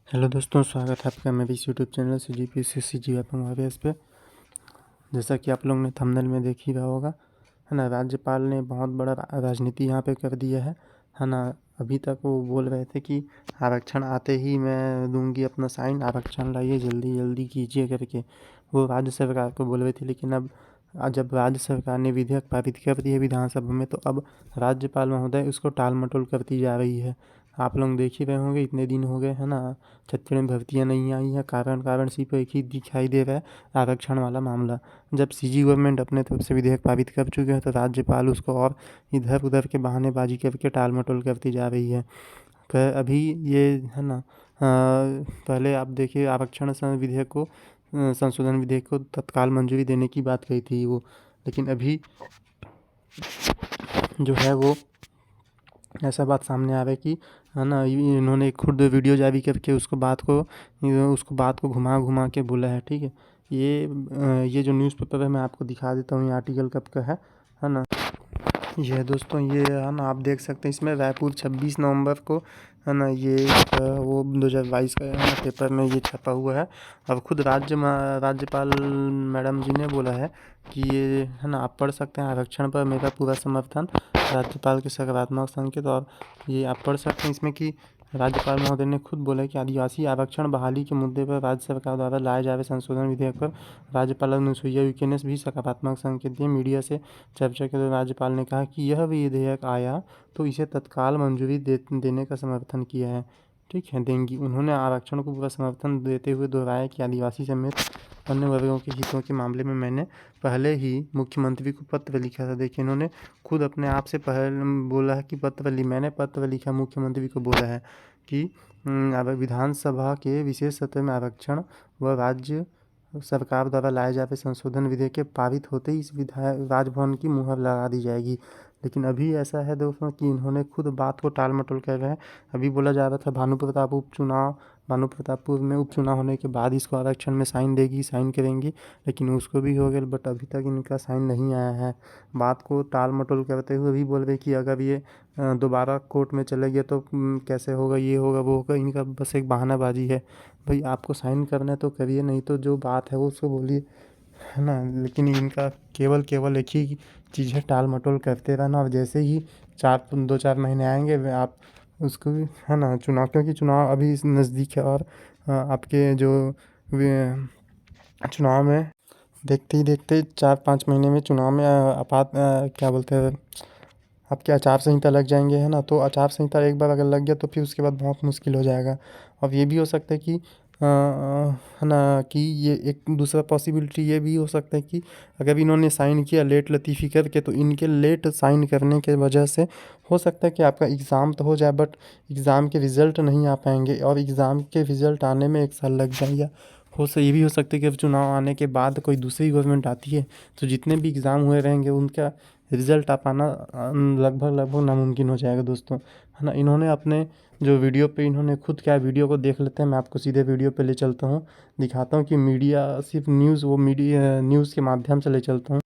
Hello दोस्तों, स्वागत है आपका मेरे इस यूट्यूब चैनल से GPSC जीवाई पे। जैसा कि आप लोग ने थंबनेल में देख ही रहा होगा, है ना। राज्यपाल ने बहुत बड़ा राजनीति यहाँ पे कर दिया है ना। अभी तक वो बोल रहे थे कि आरक्षण आते ही मैं दूंगी अपना साइन, आरक्षण लाइए जल्दी जल्दी कीजिए करके वो राज्य सरकार को बोल रहे थे। लेकिन अब जब राज्य सरकार ने विधेयक पारित कर दिए विधानसभा में, तो अब राज्यपाल महोदय उसको टाल मटोल करती जा रही है। आप लोग देख ही रहे होंगे, इतने दिन हो गए, है ना। छत्तीसगढ़ में भर्तियाँ नहीं आई हैं, कारण सिर्फ एक ही दिखाई दे रहा है, आरक्षण वाला मामला। जब CG गवर्नमेंट अपने तरफ से विधेयक पारित कर चुके हैं, तो राज्यपाल उसको और इधर उधर के बहानेबाजी करके टाल मटोल करती जा रही है। अभी ये, है ना, पहले आप देखिए, आरक्षण विधेयक को, संशोधन विधेयक को तत्काल मंजूरी देने की बात कही थी वो। लेकिन अभी जो है वो ऐसा बात सामने आ रहा है कि, है ना, इन्होंने खुद वीडियो जारी करके उसको बात को घुमा घुमा के बोला है। ठीक है, ये जो न्यूज़पेपर है मैं आपको दिखा देता हूँ, ये आर्टिकल कब का है ना। ये है दोस्तों, ये है ना, आप देख सकते हैं इसमें रायपुर 26 नवंबर को, है ना, ये वो 2022 का, है ना, पेपर में ये छपा हुआ है। और खुद राज्यपाल मैडम जी ने बोला है कि ये, है ना, आप पढ़ सकते हैं, आरक्षण पर मेरा पूरा समर्थन, राज्यपाल के सकारात्मक संकेत। और ये आप पढ़ सकते हैं इसमें कि राज्यपाल महोदय ने खुद बोला कि आदिवासी आरक्षण बहाली के मुद्दे पर राज्य सरकार द्वारा लाए जा रहे संशोधन विधेयक पर राज्यपाल अनुसुईया उइके ने भी सकारात्मक संकेत दिए। मीडिया से चर्चा के दौरान राज्यपाल ने कहा कि यह विधेयक आया तो इसे तत्काल मंजूरी देने का समर्थन किया है। ठीक है, देंगी। उन्होंने आरक्षण को पूरा समर्थन देते हुए दोहराया कि आदिवासी समेत अन्य वर्गों के हितों के मामले में मैंने पहले ही मुख्यमंत्री को पत्र लिखा था। देखिए, इन्होंने खुद अपने आप से पहले बोला है कि मैंने पत्र लिखा मुख्यमंत्री को, बोला है कि विधानसभा के विशेष सत्र में आरक्षण व राज्य सरकार द्वारा लाए जा रहे संशोधन विधेयक के पारित होते ही इस राजभवन की मुहर लगा दी जाएगी। लेकिन अभी ऐसा है दोस्तों कि इन्होंने खुद बात को टाल मटोल कर रहे हैं। अभी बोला जा रहा था भानु प्रतापपुर में उपचुनाव होने के बाद इसको आरक्षण में साइन करेंगी, लेकिन उसको भी हो गया, बट अभी तक इनका साइन नहीं आया है। बात को टाल मटोल करते हुए भी बोल रहे कि अगर ये दोबारा कोर्ट में चले गए तो कैसे होगा, ये होगा वो होगा। इनका बस एक बहानाबाजी है। भाई, आपको साइन करना है तो करिए, नहीं तो जो बात है वो उसको बोलिए, है ना। लेकिन इनका केवल एक ही चीज़ है, टाल मटोल करते रहना। और जैसे ही 2-4 महीने आएंगे आप उसको भी, है ना, क्योंकि चुनाव अभी नज़दीक है। और आपके जो चुनाव में देखते ही देखते 4-5 महीने में चुनाव में क्या बोलते हैं, आपके आचार संहिता लग जाएंगे, है ना। तो आचार संहिता एक बार अगर लग गया तो फिर उसके बाद बहुत मुश्किल हो जाएगा। अब ये भी हो सकता है कि, है ना, कि ये एक दूसरा पॉसिबिलिटी ये भी हो सकता है कि अगर इन्होंने साइन किया लेट लतीफ़ी करके, तो इनके लेट साइन करने के वजह से हो सकता है कि आपका एग्ज़ाम तो हो जाए, बट एग्ज़ाम के रिज़ल्ट नहीं आ पाएंगे, और एग्ज़ाम के रिज़ल्ट आने में 1 साल लग जाए। या ये भी हो सकता है कि अब चुनाव आने के बाद कोई दूसरी गवर्नमेंट आती है, तो जितने भी एग्ज़ाम हुए रहेंगे उनका रिज़ल्ट आ पाना लगभग नामुमकिन हो जाएगा दोस्तों, है ना। इन्होंने अपने जो वीडियो पे, इन्होंने खुद क्या वीडियो को देख लेते हैं। मैं आपको सीधे वीडियो पे ले चलता हूँ, दिखाता हूँ कि मीडिया सिर्फ न्यूज़ के माध्यम से ले चलता हूँ।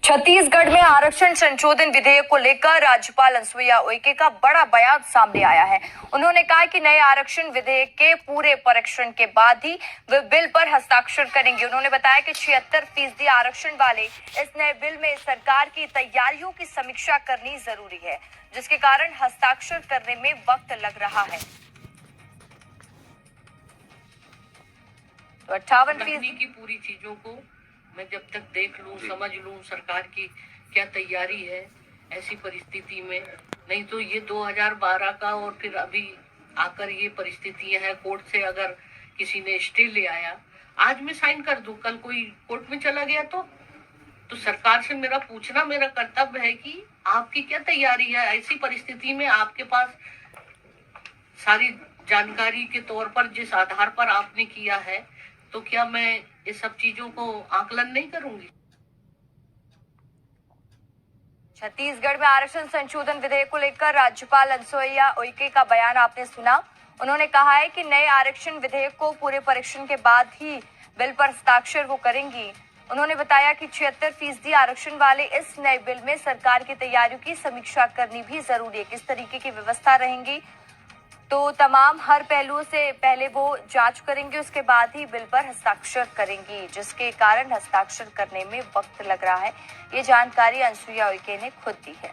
छत्तीसगढ़ में आरक्षण संशोधन विधेयक को लेकर राज्यपाल अनुसुईया उइके का बड़ा बयान सामने आया है। उन्होंने कहा कि नए आरक्षण विधेयक के पूरे परीक्षण के बाद ही वे बिल पर हस्ताक्षर करेंगे। उन्होंने बताया कि 76% आरक्षण वाले इस नए बिल में सरकार की तैयारियों की समीक्षा करनी जरूरी है, जिसके कारण हस्ताक्षर करने में वक्त लग रहा है। तो 58% की पूरी चीजों को मैं जब तक देख लूं, समझ लूं सरकार की क्या तैयारी है ऐसी परिस्थिति में, नहीं तो ये 2012 का और फिर अभी आकर ये परिस्थितियां हैं। कोर्ट से अगर किसी ने स्टे ले आया, आज मैं साइन कर दूं, कल कोई कोर्ट में चला गया तो सरकार से मेरा पूछना मेरा कर्तव्य है कि आपकी क्या तैयारी है। ऐसी परिस्थिति में आपके पास सारी जानकारी के तौर पर जिस आधार पर आपने किया है, तो क्या मैं इस सब चीजों को आकलन नहीं करूंगी। छत्तीसगढ़ में आरक्षण संशोधन विधेयक को लेकर राज्यपाल अनुसुईया उइके का बयान आपने सुना। उन्होंने कहा है कि नए आरक्षण विधेयक को पूरे परीक्षण के बाद ही बिल पर हस्ताक्षर वो करेंगी। उन्होंने बताया कि 76% आरक्षण वाले इस नए बिल में सरकार की तैयारियों की समीक्षा करनी भी जरूरी है। किस तरीके की व्यवस्था रहेंगी, तो तमाम हर पहलुओं से पहले वो जांच करेंगी, उसके बाद ही बिल पर हस्ताक्षर करेंगी, जिसके कारण हस्ताक्षर करने में वक्त लग रहा है। ये जानकारी अनसुईया उइके ने खुद दी है।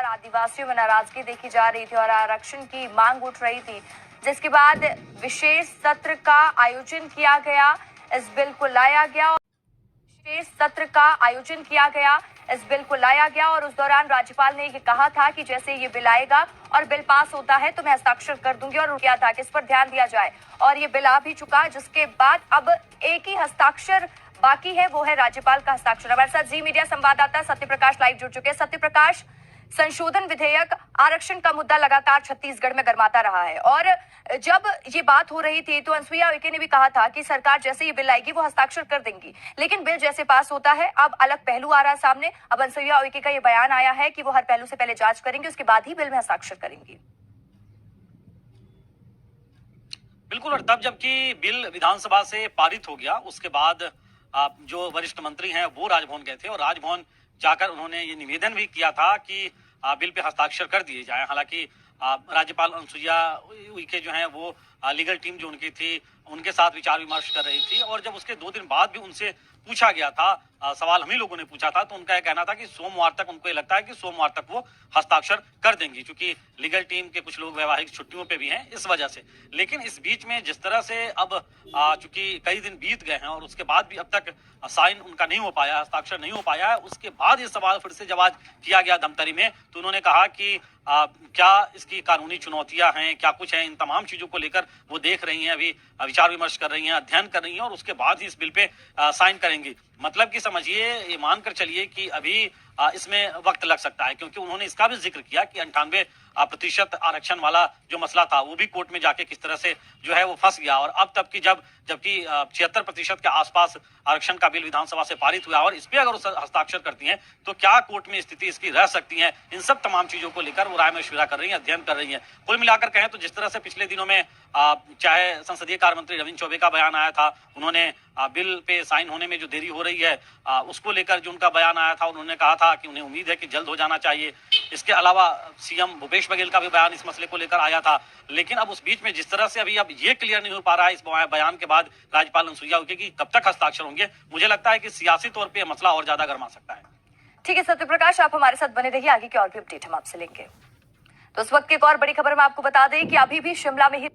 आदिवासियों में नाराजगी देखी जा रही थी और आरक्षण की मांग उठ रही थी, जिसके बाद विशेष सत्र का आयोजन किया गया, इस बिल को लाया गया। विशेष सत्र का आयोजन किया गया, इस बिल को लाया गया और उस दौरान राज्यपाल ने ये कहा था कि जैसे ये बिल आएगा और बिल पास होता है तो मैं हस्ताक्षर कर दूंगी, और किया था कि इस पर ध्यान दिया जाए, और ये बिल आ भी चुका, जिसके बाद अब एक ही हस्ताक्षर बाकी है, वो है राज्यपाल का हस्ताक्षर। हमारे साथ जी मीडिया संवाददाता सत्य प्रकाश लाइव जुड़ चुके हैं। सत्य प्रकाश, संशोधन विधेयक आरक्षण का मुद्दा लगातार छत्तीसगढ़ में गर्माता रहा है, और जब ये बात हो रही थी तो अनसुईया उइके ने भी कहा था कि सरकार जैसे ये बिल आएगी वो हस्ताक्षर कर देंगी, लेकिन बिल जैसे पास होता है अब अलग पहलू आ रहा है सामने। अब अनसुईया उइके का ये बयान आया है कि वो हर पहलू से पहले जांच करेंगे, उसके बाद ही बिल में हस्ताक्षर करेंगी। बिल्कुल, और तब जबकि बिल विधानसभा से पारित हो गया, उसके बाद जो वरिष्ठ मंत्री हैं वो राजभवन गए थे और राजभवन जाकर उन्होंने ये निवेदन भी किया था कि बिल पे हस्ताक्षर कर दिए जाए। हालांकि राज्यपाल अनसुईया उइके जो हैं वो लीगल टीम जो उनकी थी उनके साथ विचार विमर्श कर रही थी, और जब उसके 2 दिन बाद भी उनसे पूछा गया था, सवाल हम ही लोगों ने पूछा था, तो उनका यह कहना था कि सोमवार तक उनको ये लगता है कि सोमवार तक वो हस्ताक्षर कर देंगी, क्योंकि लीगल टीम के कुछ लोग वैवाहिक छुट्टियों पे भी हैं इस वजह से। लेकिन इस बीच में जिस तरह से अब चूंकि कई दिन बीत गए हैं और उसके बाद भी अब तक साइन उनका नहीं हो पाया, हस्ताक्षर नहीं हो पाया है, उसके बाद ये सवाल फिर से जब आज किया गया धमतरी में, तो उन्होंने कहा कि क्या इसकी कानूनी चुनौतियां हैं, क्या कुछ है, इन तमाम चीजों को लेकर वो देख रही हैं, अभी विचार विमर्श कर रही हैं, अध्ययन कर रही हैं, और उसके बाद ही इस बिल पे साइन करेंगी। मतलब कि समझिए, ये मानकर चलिए कि अभी इसमें वक्त लग सकता है, क्योंकि उन्होंने इसका भी जिक्र किया कि 98% आरक्षण वाला जो मसला था वो भी कोर्ट में जाके किस तरह से जो है वो फंस गया, और अब तक की जबकि 76% के आसपास आरक्षण का बिल विधानसभा से पारित हुआ, और इस पे अगर हस्ताक्षर करती हैं तो क्या कोर्ट में स्थिति इसकी रह सकती है, इन सब तमाम चीजों को लेकर वो राय मशविरा कर रही है, अध्ययन कर रही है। कुल मिलाकर कहें तो जिस तरह से पिछले दिनों में चाहे संसदीय कार्य मंत्री रविंद्र चौबे का बयान आया था, उन्होंने बिल पे साइन होने में जो देरी हो रही है उसको लेकर जो उनका बयान आया था, उन्होंने कहा था कि उन्हें उम्मीद है कि जल्द हो जाना चाहिए। इसके अलावा सीएम भूपेश बघेल का भी बयान इस मसले को लेकर आया था, लेकिन अब उस बीच में जिस तरह से अभी अब ये क्लियर नहीं हो पा रहा है इस बयान के बाद राज्यपाल अनसुईया उइके की कब तक हस्ताक्षर होंगे, मुझे लगता है कि सियासी तौर पर मसला और ज्यादा गर्मा सकता है। ठीक है सत्य प्रकाश, आप हमारे साथ बने रहिए, आगे की और भी अपडेट हम आपसे लेंगे। तो उस वक्त की एक और बड़ी खबर में आपको बता दें कि अभी भी शिमला में ही